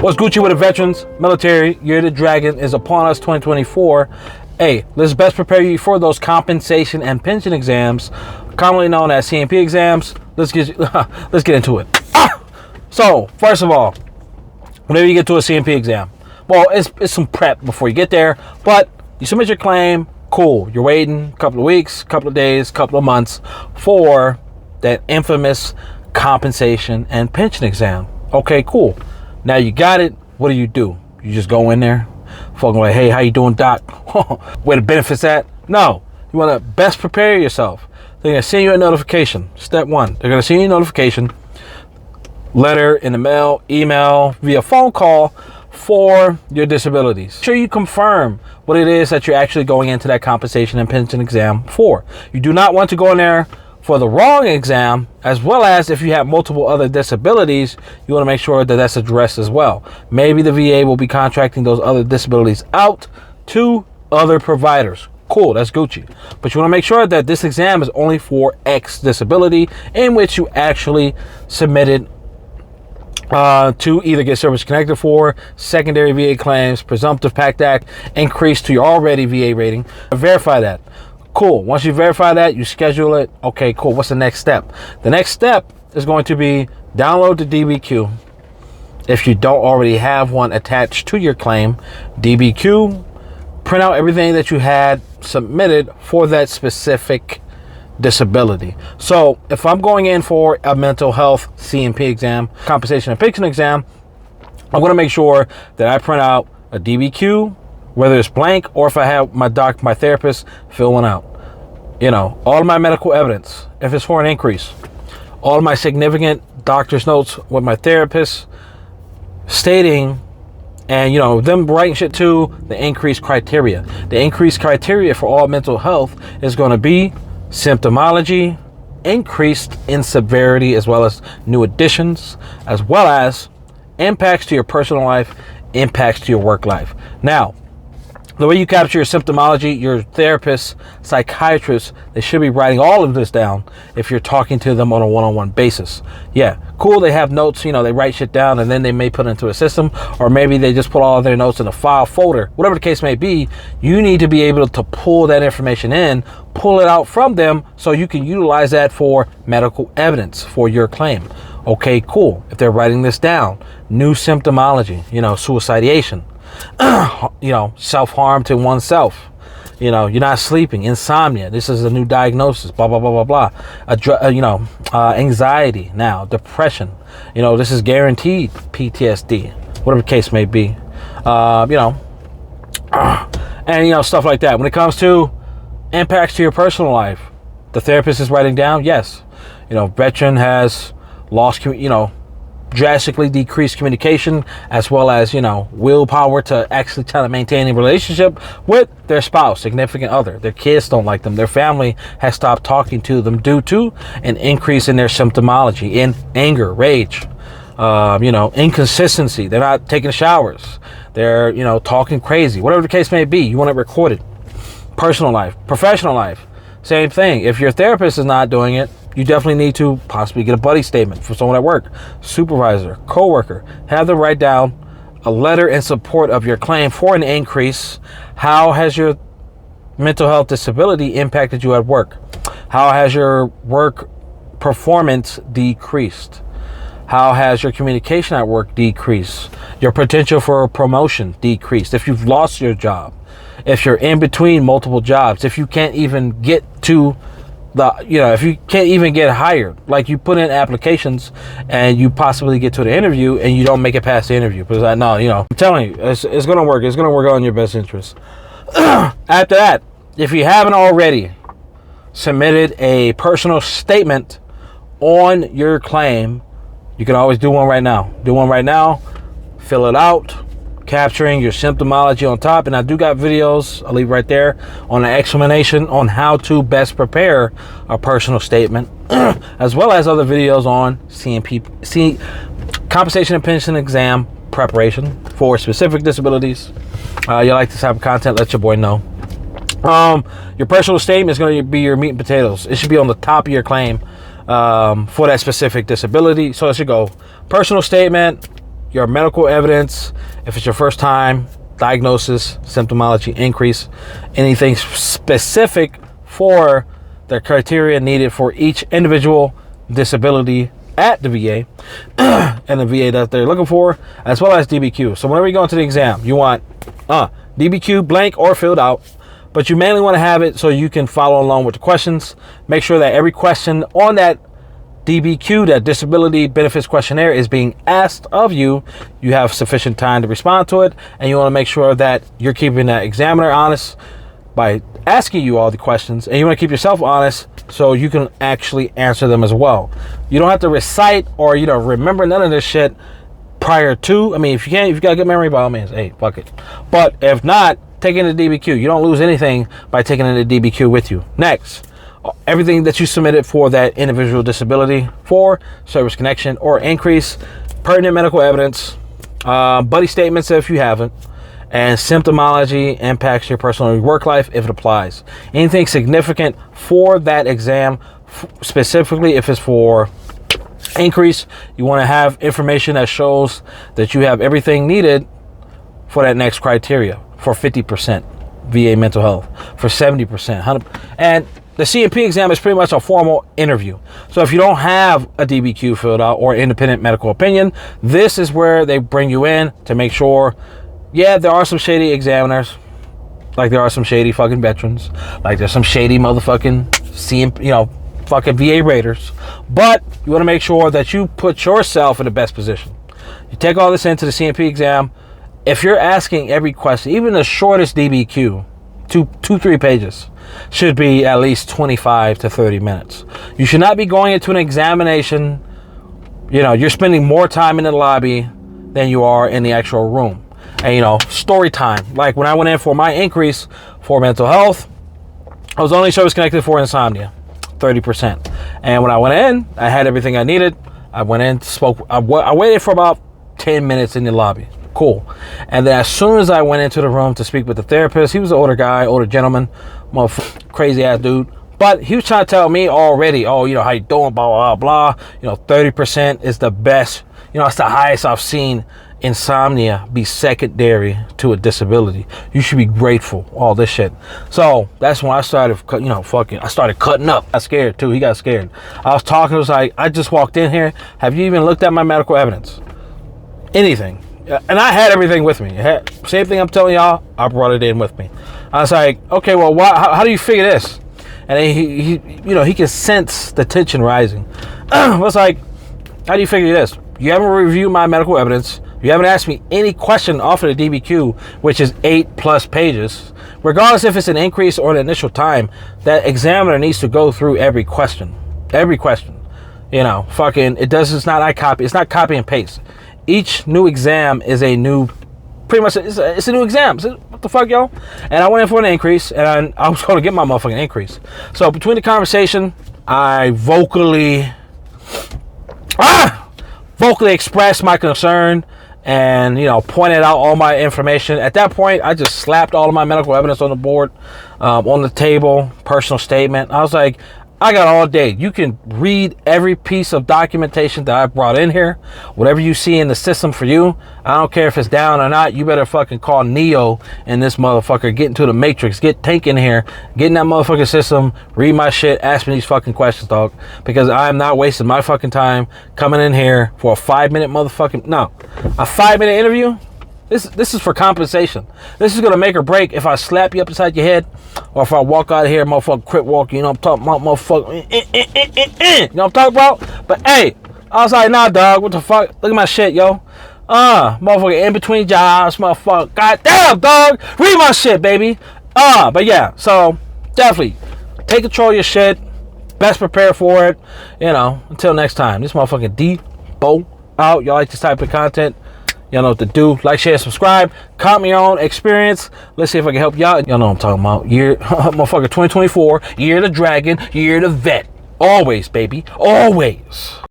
What's Gucci with the veterans? Military, Year of the Dragon is upon us 2024. Hey, let's best prepare you for those compensation and pension exams, commonly known as C&P exams. Let's get into it. So, first of all, whenever you get to a C&P exam, well, it's some prep before you get there, but you submit your claim, cool. You're waiting a couple of weeks, couple of days, couple of months for that infamous compensation and pension exam. Okay, cool. Now you got it. What do? You just go in there, fucking like, hey, how you doing, doc? Where the benefits at? No. You want to best prepare yourself. They're going to send you a notification. Step one, they're going to send you a notification, letter in the mail, email, via phone call for your disabilities. Make sure you confirm what it is that you're actually going into that compensation and pension exam for. You do not want to go in there for the wrong exam, as well as if you have multiple other disabilities, you want to make sure that that's addressed as well. Maybe the VA will be contracting those other disabilities out to other providers. Cool, that's Gucci. But you want to make sure that this exam is only for X disability in which you actually submitted to either get service connected for, secondary VA claims, presumptive PACT Act, increase to your already VA rating. Verify that. Cool. Once you verify that, you schedule it. Okay, cool. What's the next step? The next step is going to be download the DBQ. If you don't already have one attached to your claim, DBQ, print out everything that you had submitted for that specific disability. So if I'm going in for a mental health C&P exam, compensation and pension exam, I'm going to make sure that I print out a DBQ, whether it's blank or if I have my therapist fill one out. You know, all of my medical evidence, if it's for an increase, all of my significant doctor's notes with my therapist stating, and you know, them writing shit to the increased criteria. The increased criteria for all mental health is going to be symptomology, increased in severity, as well as new additions, as well as impacts to your personal life, impacts to your work life. Now, the way you capture your symptomology, your therapist, psychiatrist, they should be writing all of this down if you're talking to them on a one-on-one basis. Yeah, cool, they have notes, you know, they write shit down and then they may put it into a system, or maybe they just put all of their notes in a file folder. Whatever the case may be, you need to be able to pull that information in, pull it out from them so you can utilize that for medical evidence for your claim. Okay, cool. If they're writing this down, new symptomology, you know, suicidation, you know, self-harm to oneself, you know, you're not sleeping, insomnia, this is a new diagnosis, blah, blah, blah, blah, blah, you know, anxiety, now depression, you know, this is guaranteed PTSD, whatever the case may be, you know, and you know, stuff like that. When it comes to impacts to your personal life, the therapist is writing down, yes, you know, veteran has lost, you know, drastically decreased communication, as well as, you know, willpower to actually try to maintain a relationship with their spouse, significant other. Their kids don't like them. Their family has stopped talking to them due to an increase in their symptomology, in anger, rage, you know, inconsistency. They're not taking showers. They're, you know, talking crazy. Whatever the case may be, you want it recorded. Personal life, professional life, same thing. If your therapist is not doing it, you definitely need to possibly get a buddy statement from someone at work, supervisor, coworker. Have them write down a letter in support of your claim for an increase. How has your mental health disability impacted you at work? How has your work performance decreased? How has your communication at work decreased? Your potential for a promotion decreased? If you've lost your job, if you're in between multiple jobs, if you can't even get to if you can't even get hired, like you put in applications and you possibly get to the interview and you don't make it past the interview because no, you know, I'm telling you, it's going to work. It's going to work on your best interest. After that, if you haven't already submitted a personal statement on your claim, you can always do one right now. Do one right now, fill it out, capturing your symptomology on top. And I do got videos, I'll leave right there, on an explanation on how to best prepare a personal statement, as well as other videos on C&P, compensation and pension exam preparation for specific disabilities. You like this type of content, let your boy know. Your personal statement is going to be your meat and potatoes. It should be on the top of your claim for that specific disability. So it should go personal statement, your medical evidence. If it's your first time, diagnosis, symptomology, increase, anything specific for the criteria needed for each individual disability at the VA and the VA that they're looking for, as well as DBQ. So whenever you go into the exam, you want DBQ blank or filled out, but you mainly want to have it so you can follow along with the questions. Make sure that every question on that DBQ, that disability benefits questionnaire, is being asked of you. You have sufficient time to respond to it, and you want to make sure that you're keeping that examiner honest by asking you all the questions, and you want to keep yourself honest so you can actually answer them as well. You don't have to recite or remember none of this shit prior to. I mean, if you can't, if you got a good memory, by all means, hey, fuck it. But if not, take in the DBQ. You don't lose anything by taking in the DBQ with you. Next, everything that you submitted for that individual disability for service connection or increase, pertinent medical evidence, buddy statements if you haven't, and symptomology impacts your personal work life if it applies. Anything significant for that exam, specifically if it's for increase, you want to have information that shows that you have everything needed for that next criteria. For 50% VA mental health, for 70%, 100%. And the C&P exam is pretty much a formal interview. So if you don't have a DBQ filled out or independent medical opinion, this is where they bring you in to make sure, yeah, there are some shady examiners, like there are some shady fucking veterans, like there's some shady motherfucking fucking VA raiders. But you want to make sure that you put yourself in the best position. You take all this into the C&P exam. If you're asking every question, even the shortest DBQ, 2-3 pages, should be at least 25 to 30 minutes. You should not be going into an examination, you're spending more time in the lobby than you are in the actual room. And, story time. Like when I went in for my increase for mental health, I was only service connected for insomnia, 30%. And when I went in, I had everything I needed. I went in, spoke. I waited for about 10 minutes in the lobby. Cool. And then as soon as I went into the room to speak with the therapist, he was an older guy, older gentleman, crazy ass dude. But he was trying to tell me already, how you doing, blah, blah, blah. 30% is the best. It's the highest I've seen insomnia be secondary to a disability. You should be grateful, all this shit. So that's when I started, I started cutting up. I got scared too. He got scared. I was talking, it was like, I just walked in here. Have you even looked at my medical evidence? Anything. And I had everything with me. Same thing I'm telling y'all, I brought it in with me. I was like, okay, well, how do you figure this? And then he can sense the tension rising. I was like, how do you figure this? You haven't reviewed my medical evidence. You haven't asked me any question off of the DBQ, which is 8+ pages. Regardless if it's an increase or an initial time, that examiner needs to go through every question. Every question. It's not copy and paste. Each new exam is a new, pretty much, it's a new exam. What the fuck, yo? And I went in for an increase, and I was going to get my motherfucking increase. So between the conversation, I vocally expressed my concern and, pointed out all my information. At that point, I just slapped all of my medical evidence on the board, on the table, personal statement. I was like, I got all day. You can read every piece of documentation that I brought in here. Whatever you see in the system for you, I don't care if it's down or not. You better fucking call Neo and this motherfucker. Get into the Matrix. Get Tank in here. Get in that motherfucking system. Read my shit. Ask me these fucking questions, dog. Because I'm not wasting my fucking time coming in here for a 5-minute motherfucking... No. A 5-minute interview? This is for compensation. This is going to make or break if I slap you up inside your head or if I walk out of here, motherfucker, crip walk, I'm talking about, motherfucker, you know what I'm talking about? But, hey, I was like, nah, dog, what the fuck? Look at my shit, yo. Motherfucker, in between jobs, motherfucker. Goddamn, dog. Read my shit, baby. But, yeah, so, definitely, take control of your shit. Best prepare for it. Until next time. This motherfucking D-Bo out. Y'all like this type of content? Y'all know what to do. Like, share, subscribe. Comment your own experience. Let's see if I can help y'all. Y'all know what I'm talking about. Year, motherfucker, 2024. Year of the dragon. Year of the vet. Always, baby. Always.